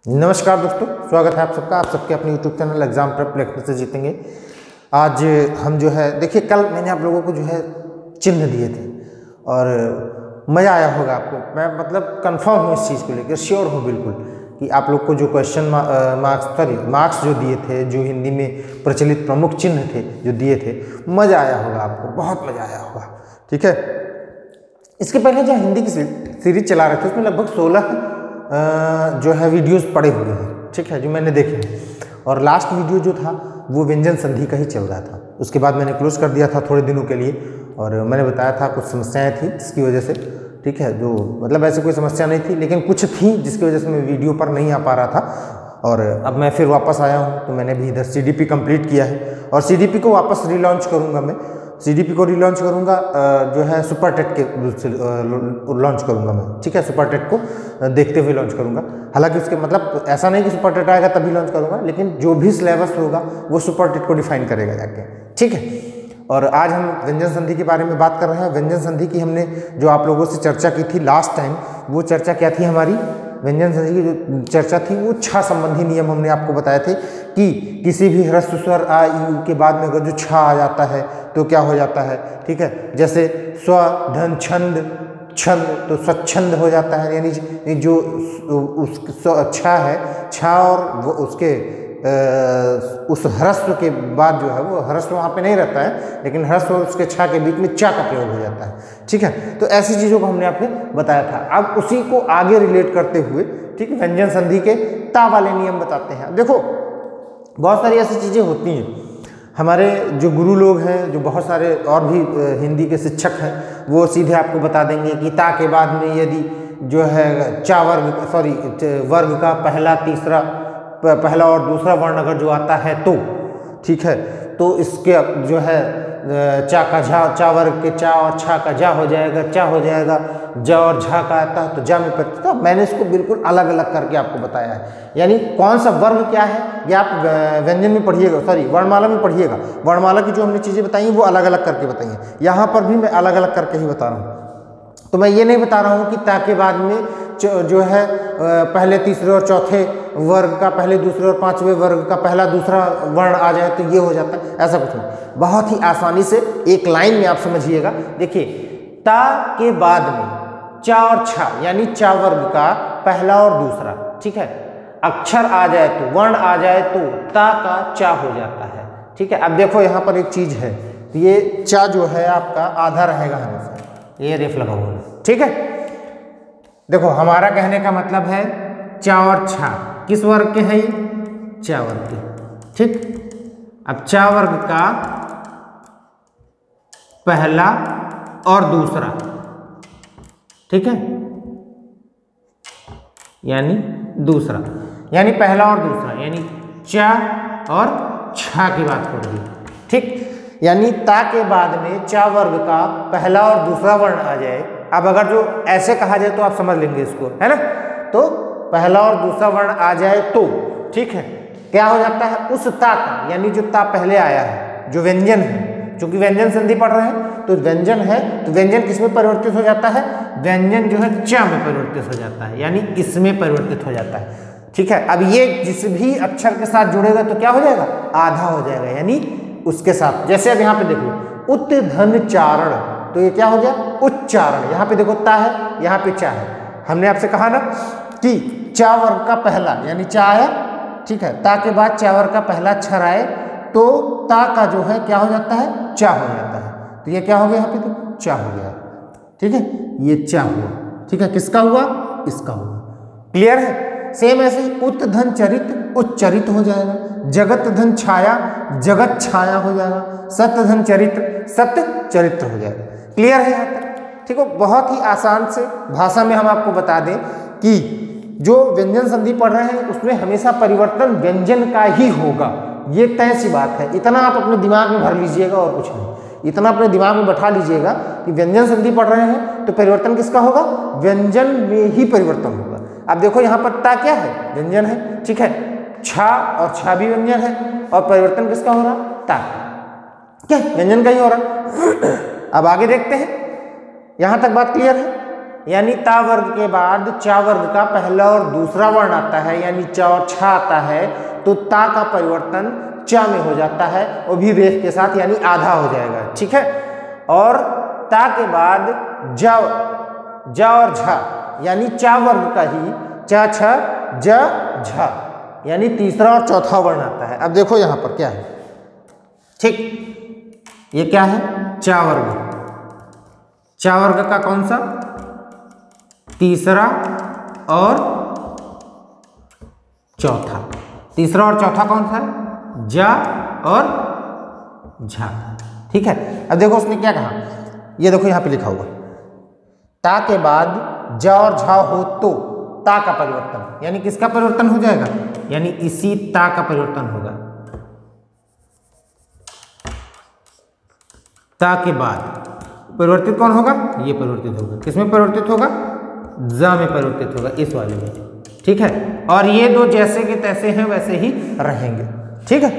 नमस्कार दोस्तों, स्वागत है आप सबका। आप सबके अपने YouTube चैनल एग्जाम प्रेप लिखने से जीतेंगे। आज हम जो है देखिए, कल मैंने आप लोगों को जो है चिन्ह दिए थे और मज़ा आया होगा आपको। मैं मतलब कंफर्म हूँ इस चीज़ को लेकर, श्योर हूँ बिल्कुल कि आप लोग को जो क्वेश्चन मार्क्स जो दिए थे, जो हिंदी में प्रचलित प्रमुख चिन्ह थे जो दिए थे, मज़ा आया होगा आपको, बहुत मज़ा आया होगा। ठीक है, इसके पहले जो हिंदी की सीरीज चला रहे थे उसमें लगभग 16 जो है वीडियोस पड़े हुए हैं, ठीक है, जो मैंने देखे हैं। और लास्ट वीडियो जो था वो व्यंजन संधि का ही चल रहा था। उसके बाद मैंने क्लोज कर दिया था थोड़े दिनों के लिए, और मैंने बताया था कुछ समस्याएं थी जिसकी वजह से, ठीक है, जो मतलब ऐसे कोई समस्या नहीं थी लेकिन कुछ थी जिसकी वजह से मैं वीडियो पर नहीं आ पा रहा था। और अब मैं फिर वापस आया हूँ, तो मैंने भी इधर CDP कंप्लीट किया है और CDP को वापस रीलॉन्च करूँगा। मैं CDP को रीलॉन्च करूँगा, जो है सुपर टेट के लॉन्च करूँगा मैं, ठीक है, सुपर टेट को देखते हुए लॉन्च करूँगा। हालांकि उसके मतलब ऐसा नहीं कि सुपर टेट आएगा तभी लॉन्च करूँगा, लेकिन जो भी सिलेबस होगा वो सुपर टेट को डिफाइन करेगा जाके, ठीक है। और आज हम व्यंजन संधि के बारे में बात कर रहे हैं। व्यंजन संधि की हमने जो आप लोगों से चर्चा की थी लास्ट टाइम, वो चर्चा क्या थी हमारी? व्यंजन संधि की जो चर्चा थी वो 6 संबंधी नियम हमने आपको बताए थे कि किसी भी ह्रस्व स्वर आ ई के बाद में अगर जो छा आ जाता है तो क्या हो जाता है, ठीक है। जैसे स्व धन छंद, छंद तो स्वच्छंद हो जाता है, यानी जो उस छा है, छा और वो उसके उस ह्रस्व के बाद जो है वो ह्रस्व वहाँ पे नहीं रहता है, लेकिन ह्रस्व और उसके छा के बीच में चा का प्रयोग हो जाता है, ठीक है। तो ऐसी चीज़ों को हमने आपको बताया था। अब उसी को आगे रिलेट करते हुए, ठीक है, व्यंजन संधि के ता वाले नियम बताते हैं। देखो, बहुत सारी ऐसी चीज़ें होती हैं। हमारे जो गुरु लोग हैं, जो बहुत सारे और भी हिंदी के शिक्षक हैं, वो सीधे आपको बता देंगे कि ता के बाद में यदि जो है चा वर्ग का पहला और दूसरा वर्ण अगर जो आता है तो, ठीक है, तो इसके जो है चा का झा, चा वर्ग के चा और छा का जा हो जाएगा, चा हो जाएगा, जा और झा का आता है तो जा में प्रत्यय। तो मैंने इसको बिल्कुल अलग अलग करके आपको बताया है, यानी कौन सा वर्ग क्या है ये आप व्यंजन में पढ़िएगा, वर्णमाला में पढ़िएगा। वर्णमाला की जो हमने चीज़ें बताई वो अलग अलग करके बताई हैं, यहाँ पर भी मैं अलग अलग करके ही बता रहा हूँ। तो मैं ये नहीं बता रहा हूँ कि ता के बाद में जो है पहले तीसरे और चौथे वर्ग का, पहले दूसरे और पांचवें वर्ग का पहला दूसरा वर्ण आ जाए तो ये हो जाता है, ऐसा कुछ नहीं। बहुत ही आसानी से एक लाइन में आप समझिएगा। देखिए, ता के बाद में चा और छा यानी चा वर्ग का पहला और दूसरा, ठीक है, अक्षर आ जाए तो, वर्ण आ जाए तो ता का चा हो जाता है, ठीक है। अब देखो यहाँ पर एक चीज है, ये चा जो है आपका आधा रहेगा हमेशा, ये रेफ लगा हुआ है, ठीक है। देखो, हमारा कहने का मतलब है चा और छा किस वर्ग के हैं? चा वर्ग के, ठीक। अब चा वर्ग का पहला और दूसरा, ठीक है, यानी दूसरा, यानी पहला और दूसरा, यानी चा और छा की बात हो रही है, ठीक। यानी ता के बाद में चा वर्ग का पहला और दूसरा वर्ण आ जाए। अब अगर जो ऐसे कहा जाए तो आप समझ लेंगे इसको, है ना। तो पहला और दूसरा वर्ण आ जाए तो, ठीक है, क्या हो जाता है? उस ता का, यानी जो ता पहले आया है, जो व्यंजन है, चूंकि व्यंजन संधि पढ़ रहे हैं तो व्यंजन है, तो व्यंजन किस में परिवर्तित हो जाता है? व्यंजन जो है चा में परिवर्तित हो जाता है, यानी इसमें परिवर्तित हो जाता है, ठीक है। अब ये जिस भी अक्षर के साथ जुड़ेगा तो क्या हो जाएगा? आधा हो जाएगा, यानी उसके साथ। जैसे अब यहाँ पे देखो, उत धन चारण, तो ये क्या हो गया? उच्चारण। यहाँ पे देखो ता है, यहाँ पे चा है। हमने आपसे कहा ना कि चा वर्ग का पहला यानी चा आया, ठीक है, ता के बाद चा वर्ग का पहला अक्षर आए तो ता का जो है क्या हो जाता है? चा हो जाता है। तो ये क्या हो गया? यहाँ पे तो चा हो गया, ठीक है, ये चा हुआ, ठीक है। किसका हुआ? इसका हुआ। क्लियर है? सेम ऐसे ही उत धन चरित उच्चरित हो जाएगा, जगत धन छाया जगत छाया हो जाएगा, सत धन चरित्र सत चरित्र हो जाएगा। क्लियर है यहाँ तक? ठीक है, बहुत ही आसान से भाषा में हम आपको बता दें कि जो व्यंजन संधि पढ़ रहे हैं उसमें हमेशा परिवर्तन व्यंजन का ही होगा, ये तय सी बात है। इतना आप अपने दिमाग में भर लीजिएगा और कुछ नहीं, इतना अपने दिमाग में बैठा लीजिएगा कि व्यंजन संधि पढ़ रहे हैं तो परिवर्तन किसका होगा? व्यंजन में ही परिवर्तन होगा। अब देखो यहाँ पर ता क्या है? व्यंजन है, ठीक है, छा और छा भी व्यंजन है, और परिवर्तन किसका हो रहा? ता, क्या व्यंजन का ही हो रहा। अब आगे देखते हैं, यहां तक बात क्लियर है? यानी ता वर्ग के बाद चा वर्ग का पहला और दूसरा वर्ण आता है, यानी च और छ आता है, तो ता का परिवर्तन च में हो जाता है, वो भी रेफ के साथ, यानी आधा हो जाएगा। ठीक है, और ता के बाद ज और झ, यानी चा वर्ग का ही च छ ज झ, यानी तीसरा और चौथा वर्ण आता है। अब देखो यहां पर क्या है, ठीक, ये क्या है, चा वर्ग। चा वर्ग का कौन सा, तीसरा और चौथा। तीसरा और चौथा कौन सा है, जा और झा। ठीक है, अब देखो उसने क्या कहा, ये देखो यहां पे लिखा हुआ, ता के बाद जा और झा हो तो ता का परिवर्तन, यानी किसका परिवर्तन हो जाएगा, यानी इसी ता का परिवर्तन होगा। ता के बाद परिवर्तित कौन होगा, ये परिवर्तित होगा। किसमें परिवर्तित होगा, जा में परिवर्तित होगा, इस वाले में। ठीक है, और ये दो जैसे के तैसे हैं वैसे ही रहेंगे। ठीक है,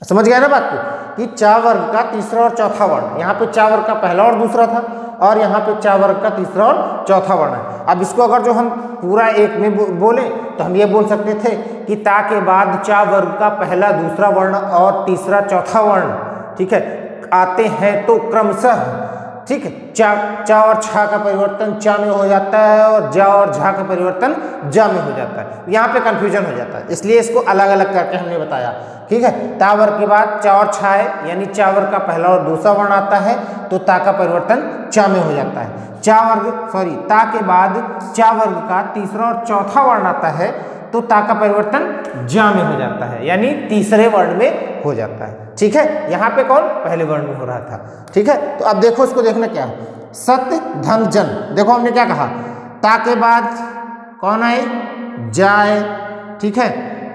समझ गया ना बात को, कि चा वर्ग का तीसरा और चौथा वर्ण, यहाँ पे चा वर्ग का पहला और दूसरा था, और यहाँ पे चा वर्ग का तीसरा और चौथा वर्ण है। अब इसको अगर जो हम पूरा एक में बोले तो हम ये बोल सकते थे कि ता के बाद चा वर्ग का पहला दूसरा वर्ण और तीसरा चौथा वर्ण, ठीक है, आते हैं तो क्रमशः, ठीक है, चा और छा का परिवर्तन चा में हो जाता है, और जा और झा का परिवर्तन जा में हो जाता है। यहाँ पे कंफ्यूजन हो जाता है, इसलिए इसको अलग अलग करके हमने बताया। ठीक है, ता वर्ग के बाद चा और छा है, यानी चा वर्ग का पहला और दूसरा वर्ण आता है, तो ता का परिवर्तन चा में हो जाता है। ता के बाद चा वर्ग का तीसरा और चौथा वर्ण आता है, तो ता का परिवर्तन जा में हो जाता है, यानी तीसरे वर्ण में हो जाता है। ठीक है, यहाँ पे कौन, पहले वर्ण में हो रहा था। ठीक है, तो अब देखो इसको देखना क्या है, सत धन जन। देखो हमने क्या कहा, ता के बाद कौन आए, जाए। ठीक है,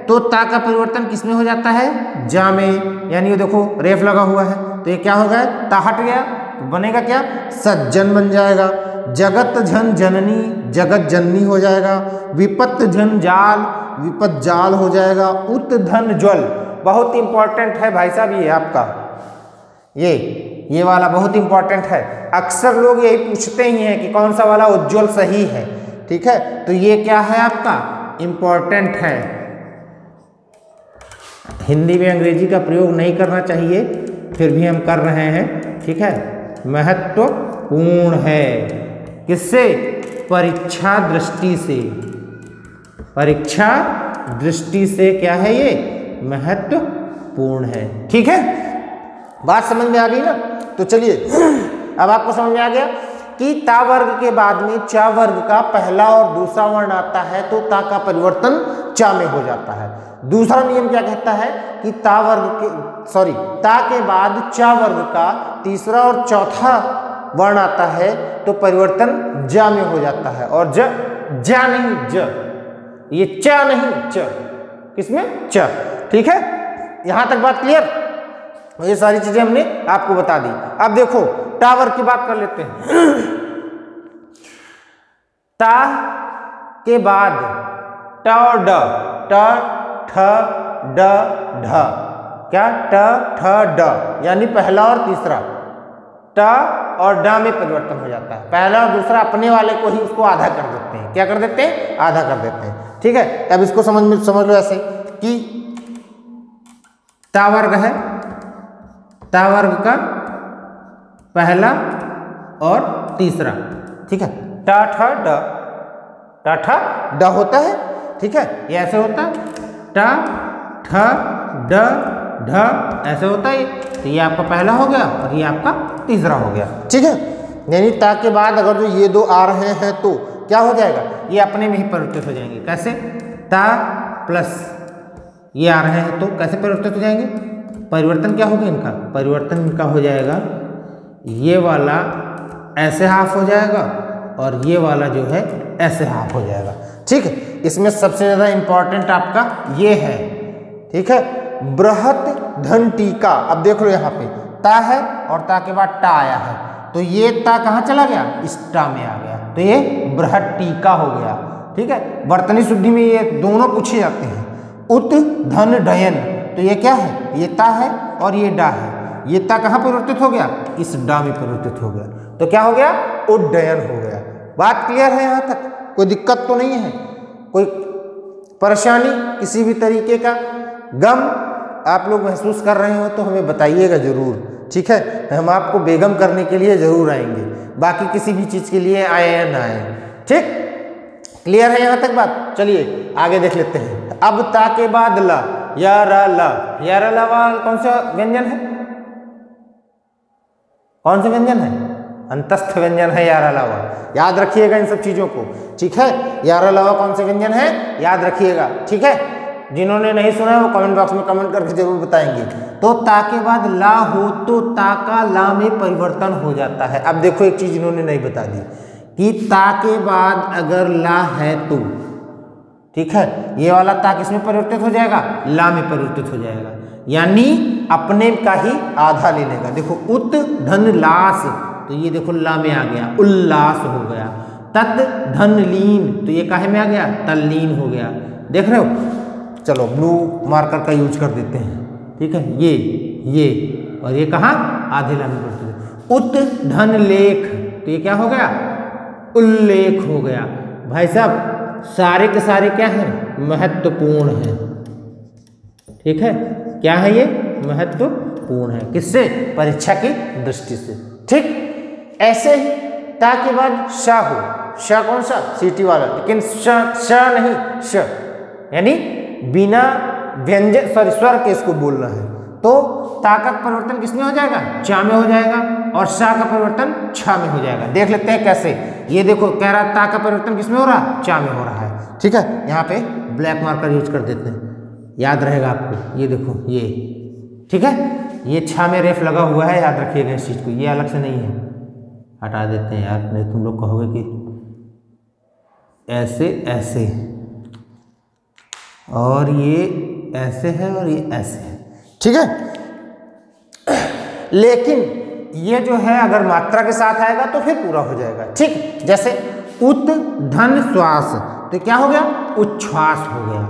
तो ता का परिवर्तन किसमें हो जाता है, जा में, यानी ये देखो रेफ लगा हुआ है, तो ये क्या हो गया, ता हट गया, तो बनेगा क्या, सज्जन बन जाएगा। जगत झन जननी, जगत जननी हो जाएगा। विपत झन जाल, विपत जाल हो जाएगा। उत धन ज्वल, बहुत इंपॉर्टेंट है भाई साहब ये आपका, ये वाला बहुत इंपॉर्टेंट है। अक्सर लोग यही पूछते ही हैं कि कौन सा वाला उज्ज्वल सही है। ठीक है, तो ये क्या है आपका, इंपॉर्टेंट है। हिंदी में अंग्रेजी का प्रयोग नहीं करना चाहिए, फिर भी हम कर रहे हैं। ठीक है, महत्वपूर्ण है, किससे, परीक्षा दृष्टि से। परीक्षा दृष्टि से क्या है, ये महत्वपूर्ण है। ठीक है, बात समझ में आ गई ना। तो चलिए अब आपको समझ में आ गया कि ता वर्ग के बाद में चा वर्ग का पहला और दूसरा वर्ण आता है, तो ता का परिवर्तन चा में हो जाता है। दूसरा नियम क्या कहता है कि ता के बाद चा वर्ग का तीसरा और चौथा वर्ण आता है, तो परिवर्तन जा में हो जाता है, और जा नहीं ज, ये चा नहीं च, किसमें, च। ठीक है, यहां तक बात क्लियर। ये सारी चीजें हमने आपको बता दी। अब देखो टा वर्ग की बात कर लेते हैं। ता के बाद ट और ड, ट ठ ड ढ, क्या, ट ठ ड, यानी पहला और तीसरा ट और ड में परिवर्तन हो जाता है। पहला और दूसरा अपने वाले को ही उसको आधा कर देते हैं। क्या कर देते हैं, आधा कर देते हैं। ठीक है, अब इसको समझ लो ऐसे कि ता वर्ग है, ता वर्ग का पहला और तीसरा, ठीक है, ट ठ ड, ट ठ ड होता है। ठीक है, ये ऐसे होता है, ट ठ ड ढ ऐसे होता है। तो ये आपका पहला हो गया और ये आपका तीसरा हो गया। ठीक है, यानी ता के बाद अगर जो ये दो आ रहे हैं तो क्या हो जाएगा, ये अपने में ही परिवर्तित हो जाएंगे। कैसे, ता प्लस ये आ रहे हैं तो कैसे परिवर्तित हो जाएंगे, परिवर्तन क्या होगा इनका, परिवर्तन इनका हो जाएगा, ये वाला ऐसे हाफ हो जाएगा और ये वाला जो है ऐसे हाफ हो जाएगा। ठीक है, इसमें सबसे ज्यादा इंपॉर्टेंट आपका ये है। ठीक है, बृहत धन टीका। अब देख लो यहाँ पे ता है और ता के बाद टा आया है, तो ये ता कहाँ चला गया, इस टा में आ गया, तो ये बृहत टीका हो गया। ठीक है, वर्तनी शुद्धि में ये दोनों पूछे जाते हैं। उत धन डयन, तो ये क्या है, ये ता है और ये डा है। ये ता कहाँ परिवर्तित हो गया, इस डा में परिवर्तित हो गया, तो क्या हो गया, उड्डयन हो गया। बात क्लियर है यहाँ तक? कोई दिक्कत तो नहीं है? कोई परेशानी, किसी भी तरीके का गम आप लोग महसूस कर रहे हो तो हमें बताइएगा ज़रूर, ठीक है? हम आपको बेगम करने के लिए ज़रूर आएंगे, बाकी किसी भी चीज़ के लिए आए या ना आए, ठीक? क्लियर है यहाँ तक बात? चलिए आगे देख लेते हैं। अब ता के बाद ला, या रा ला, या रा ला वाला कौन सा व्यंजन है? कौन सा व्यंजन है? अंतस्थ व्यंजन है या रा ला वा। याद रखिएगा इन सब चीज़ों को, ठीक है? या रा ला वा कौन से व्यंजन है याद रखिएगा, ठीक है? जिन्होंने नहीं सुना है वो कमेंट बॉक्स में कमेंट करके जरूर बताएंगे। तो ता के बाद ला हो तो ता का ला में परिवर्तन हो जाता है। अब देखो एक चीज इन्होंने नहीं बता दी कि ता के बाद अगर ला है तो, ठीक है, ये वाला ता किसमें परिवर्तित हो जाएगा? ला में परिवर्तित हो जाएगा, यानी अपने का ही आधा ले लेगा। देखो उत धन लास, तो ये देखो ला में आ गया, उल्लास हो गया। तत् धन लीन, तो ये काहे में आ गया? तल्लीन हो गया। देख रहे हो? चलो ब्लू मार्कर का यूज कर देते हैं, ठीक है? ये और ये कहाँ? आधे ला में परिवर्तित। उत धन लेख, तो ये क्या हो गया? उल्लेख हो गया। भाई साहब सारे के सारे क्या हैं? महत्वपूर्ण हैं, ठीक है? क्या है ये? महत्वपूर्ण है। किससे? परीक्षा की दृष्टि से, ठीक? ऐसे ही ता के बाद शा हो, शा कौन सा? सीटी वाला, लेकिन शा नहीं, श, यानी बिना व्यंजन सॉरी स्वर के इसको बोलना है। तो ता का परिवर्तन किसमें हो जाएगा? चा में हो जाएगा, और शा का परिवर्तन छा में हो जाएगा। देख लेते हैं कैसे। ये देखो कह रहा है ता का परिवर्तन किसमें हो रहा? चा में हो रहा है, ठीक है? यहाँ पे ब्लैक मार्कर यूज कर देते हैं, याद रहेगा आपको। ये देखो ये, ठीक है? ये छा में रेफ लगा हुआ है, याद रखिएगा इस चीज को, ये अलग से नहीं है। हटा देते हैं यार, नहीं तुम लोग कहोगे कि ऐसे ऐसे, और ये ऐसे है और ये ऐसे है, ठीक है? लेकिन ये जो है अगर मात्रा के साथ आएगा तो फिर पूरा हो जाएगा, ठीक? जैसे उत धन श्वास, तो क्या हो गया? उच्छ्वास हो गया।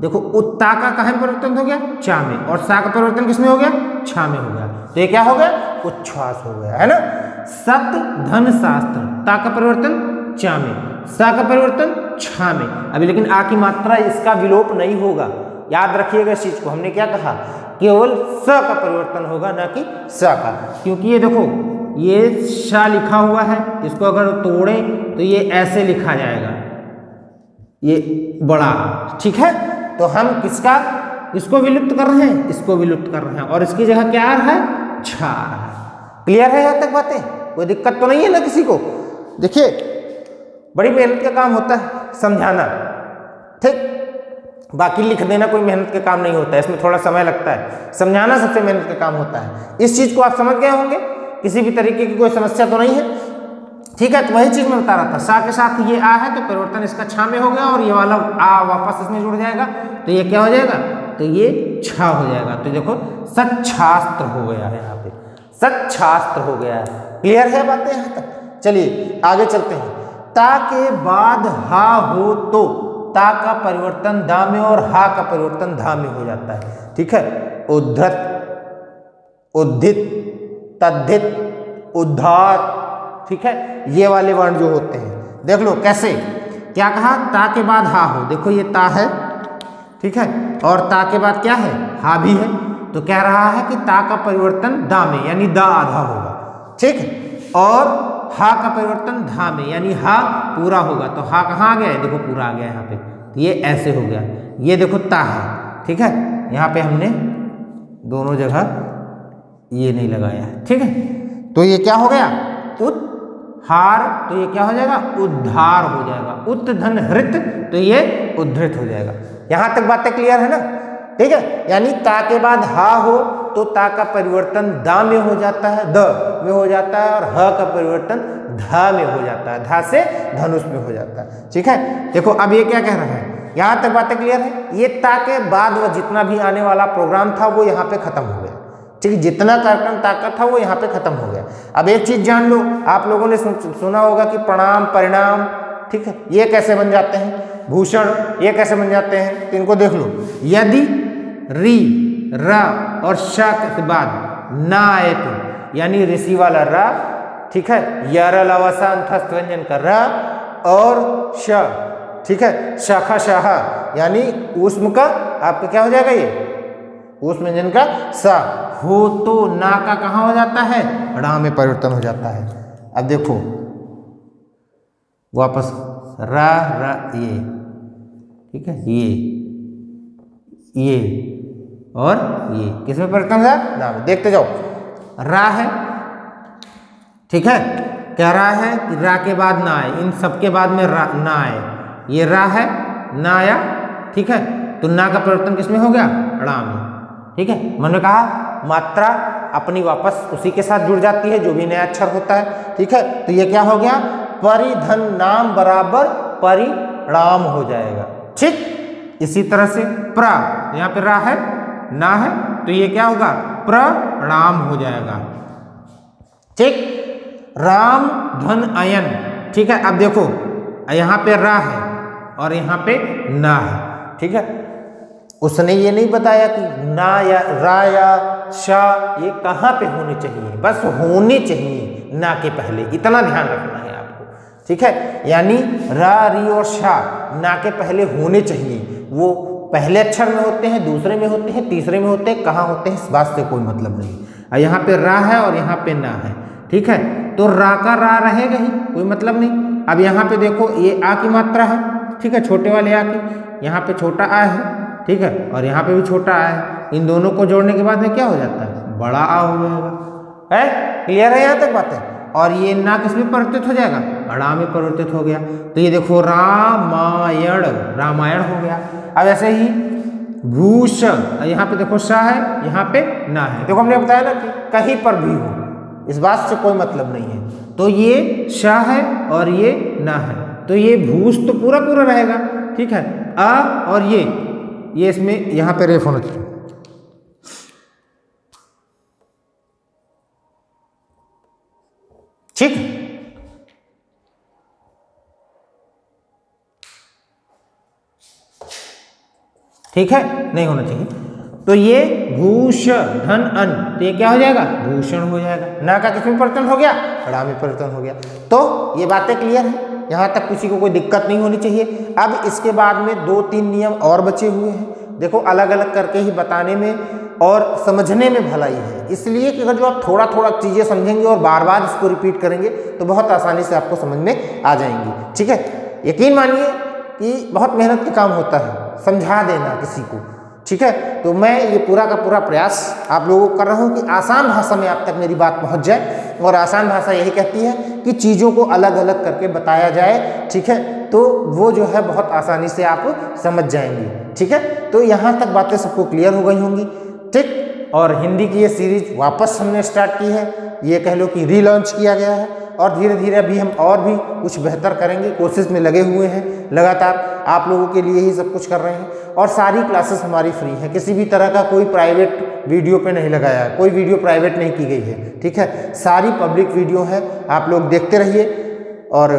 देखो उत्ता का कहाँ परिवर्तन हो गया? चा में, और सा का परिवर्तन किसमें हो गया? छा में हो गया। तो ये क्या हो गया? उच्छ्वास हो गया, है ना? सत धन शास्त्र, ता का परिवर्तन चा में, सा का परिवर्तन छा में। अभी लेकिन आ की मात्रा इसका विलोप नहीं होगा, याद रखिएगा इस चीज को। हमने क्या कहा? केवल स का परिवर्तन होगा, ना कि सा का, क्योंकि ये देखो ये शा लिखा हुआ है, इसको अगर तोड़े तो ये ऐसे लिखा जाएगा, ये बड़ा, ठीक है? तो हम किसका इसको विलुप्त कर रहे हैं? इसको विलुप्त कर रहे हैं, और इसकी जगह क्या आ रहा है? छा आ रहा है। क्लियर है यहाँ तक बातें? कोई दिक्कत तो नहीं है ना किसी को? देखिए बड़ी मेहनत का काम होता है समझाना, ठीक? बाकी लिख देना कोई मेहनत का काम नहीं होता है, इसमें थोड़ा समय लगता है। समझाना सबसे मेहनत का काम होता है। इस चीज को आप समझ गए होंगे, किसी भी तरीके की कोई समस्या तो नहीं है, ठीक है? तो वही चीज मैं बता रहा था, सा के साथ ये आ है तो परिवर्तन इसका छा में हो गया, और ये वाला आ वापस इसमें जुड़ जाएगा, तो ये क्या हो जाएगा? तो ये छा हो जाएगा। तो देखो सच्छास्त्र हो गया है, यहाँ पे सच्छास्त्र हो गया है। क्लियर है बातें यहाँ तक? चलिए आगे चलते हैं। ता के बाद हा हो तो ता का परिवर्तन दा में और हा का परिवर्तन धा में हो जाता है, ठीक है? उद्धत, उद्धित, तद्धित, उद्धार, ठीक है? ये वाले वर्ण जो होते हैं, देख लो कैसे। क्या कहा? ता के बाद हा हो, देखो ये ता है, ठीक है? और ता के बाद क्या है? हा भी है। तो कह रहा है कि ता का परिवर्तन दा में, यानी दा आधा होगा, ठीक है? और हा का परिवर्तन धा में, यानी हा पूरा होगा। तो हा कहाँ आ गया है? देखो पूरा आ गया यहाँ पे, तो ये ऐसे हो गया। ये देखो ता है, ठीक है? यहाँ पे हमने दोनों जगह ये नहीं लगाया है, ठीक है? तो ये क्या हो गया? उद्धार, तो ये क्या हो जाएगा? उद्धार हो जाएगा। उत धन हृत, तो ये उद्धृत हो जाएगा। यहाँ तक बातें क्लियर है ना? ठीक है? यानी ता के बाद हा हो तो ता का परिवर्तन दा में हो जाता है, द में हो जाता है, और ह का परिवर्तन धा में हो जाता है, धा से धनुष में हो जाता है, ठीक है? देखो अब ये क्या कह रहे हैं, यहाँ तक बातें क्लियर है? ये ता के बाद वह जितना भी आने वाला प्रोग्राम था वो यहाँ पे खत्म हो गया, ठीक है? जितना कार्यक्रम ताकत था वो यहाँ पे खत्म हो गया। अब एक चीज जान लो, आप लोगों ने सुना होगा कि प्रणाम, परिणाम, ठीक है, ये कैसे बन जाते हैं? भूषण, ये कैसे बन जाते हैं? तो इनको देख लो। यदि री, रा और शा के बाद ना आए तो, यानी ऋषि वाला रा, ठीक है, यर लवसा अंतस्थ व्यंजन का र और श, ठीक है, शाखा शाह यानी ऊष्म का आपका क्या हो जाएगा, ये ऊष्म व्यंजन का सा हो तो ना का कहाँ हो जाता है, ड़ा में परिवर्तन हो जाता है। अब देखो वापस रा रा ये, ठीक है, ये और ये किस में परिवर्तन हो जाए, ना में। देखते जाओ, रा है, ठीक है, क्या रा है कि रा के बाद ना आए, इन सबके बाद में रा ना आए, ये रा है ना आया, ठीक है, तो ना का परिवर्तन किसमें हो गया, ड़ा में, ठीक है। मैंने कहा मात्रा अपनी वापस उसी के साथ जुड़ जाती है जो भी नया अक्षर होता है, ठीक है। तो ये क्या हो गया, परिधन नाम बराबर परिणाम हो जाएगा, ठीक। इसी तरह से प्र, यहाँ पे रा है ना है तो ये क्या होगा, प्रणाम हो जाएगा, ठीक। राम धन अयन, ठीक है। अब देखो यहाँ पे रा है और यहाँ पे ना है, ठीक है। उसने ये नहीं बताया कि ना या रा या शा ये कहाँ पे होने चाहिए, बस होने चाहिए ना के पहले, इतना ध्यान रखना है आपको, ठीक है। यानी रा री और शा ना के पहले होने चाहिए, वो पहले अक्षर में होते हैं, दूसरे में होते हैं, तीसरे में होते हैं, कहाँ होते हैं इस बात से कोई मतलब नहीं। यहाँ पे रा है और यहाँ पे ना है, ठीक है, तो रा का रा रहेगा ही, कोई मतलब नहीं। अब यहाँ पे देखो ये आ की मात्रा है, ठीक है, छोटे वाले आ की, यहाँ पे छोटा आ है, ठीक है, और यहाँ पे भी छोटा आ है, इन दोनों को जोड़ने के बाद में क्या हो जाता है, बड़ा आ हो जाएगा, है, क्लियर है यहाँ तक बातें। और ये ना किसमें परिवर्तित हो जाएगा, ड़ा में परिवर्तित हो गया, तो ये देखो रामायण, रामायण हो गया। अब ऐसे ही भूष, यहाँ पे देखो सा है, यहाँ पे ना है, देखो हमने बताया ना कि कहीं पर भी हो इस बात से कोई मतलब नहीं है, तो ये शा है और ये ना है, तो ये भूष तो पूरा पूरा रहेगा, ठीक है। अ और ये इसमें यहाँ पे रेफ होना चाहिए, ठीक, ठीक है, नहीं होना चाहिए। तो ये भूष धन अन, तो ये क्या हो जाएगा, भूषण हो जाएगा। ना का किसमें परिवर्तन हो गया, ड़ा में परिवर्तन हो गया। तो ये बातें क्लियर है, यहाँ तक किसी को कोई दिक्कत नहीं होनी चाहिए। अब इसके बाद में 2-3 नियम और बचे हुए हैं, देखो अलग अलग करके ही बताने में और समझने में भलाई है, इसलिए कि अगर जो आप थोड़ा थोड़ा चीज़ें समझेंगे और बार बार इसको रिपीट करेंगे तो बहुत आसानी से आपको समझ में आ जाएंगी, ठीक है। यकीन मानिए कि बहुत मेहनत का काम होता है समझा देना किसी को, ठीक है। तो मैं ये पूरा का पूरा प्रयास आप लोगों को कर रहा हूँ कि आसान भाषा में आप तक मेरी बात पहुँच जाए, और आसान भाषा यही कहती है कि चीज़ों को अलग अलग करके बताया जाए, ठीक है, तो वो जो है बहुत आसानी से आप समझ जाएंगे, ठीक है। तो यहाँ तक बातें सबको क्लियर हो गई होंगी, ठीक। और हिंदी की ये सीरीज वापस हमने स्टार्ट की है, ये कह लो कि रीलॉन्च किया गया है, और धीरे धीरे अभी हम और भी कुछ बेहतर करेंगे, कोशिश में लगे हुए हैं, लगातार आप लोगों के लिए ही सब कुछ कर रहे हैं। और सारी क्लासेस हमारी फ्री हैं, किसी भी तरह का कोई प्राइवेट वीडियो पे नहीं लगाया है, कोई वीडियो प्राइवेट नहीं की गई है, ठीक है, सारी पब्लिक वीडियो है, आप लोग देखते रहिए। और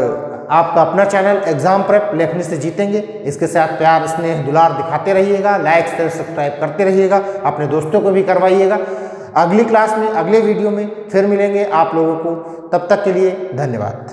आपका अपना चैनल एग्जाम प्रेप लिखने से जीतेंगे, इसके साथ प्यार स्नेह दुलार दिखाते रहिएगा, लाइक शेयर सब्सक्राइब करते रहिएगा, अपने दोस्तों को भी करवाइएगा। अगली क्लास में अगले वीडियो में फिर मिलेंगे आप लोगों को, तब तक के लिए धन्यवाद।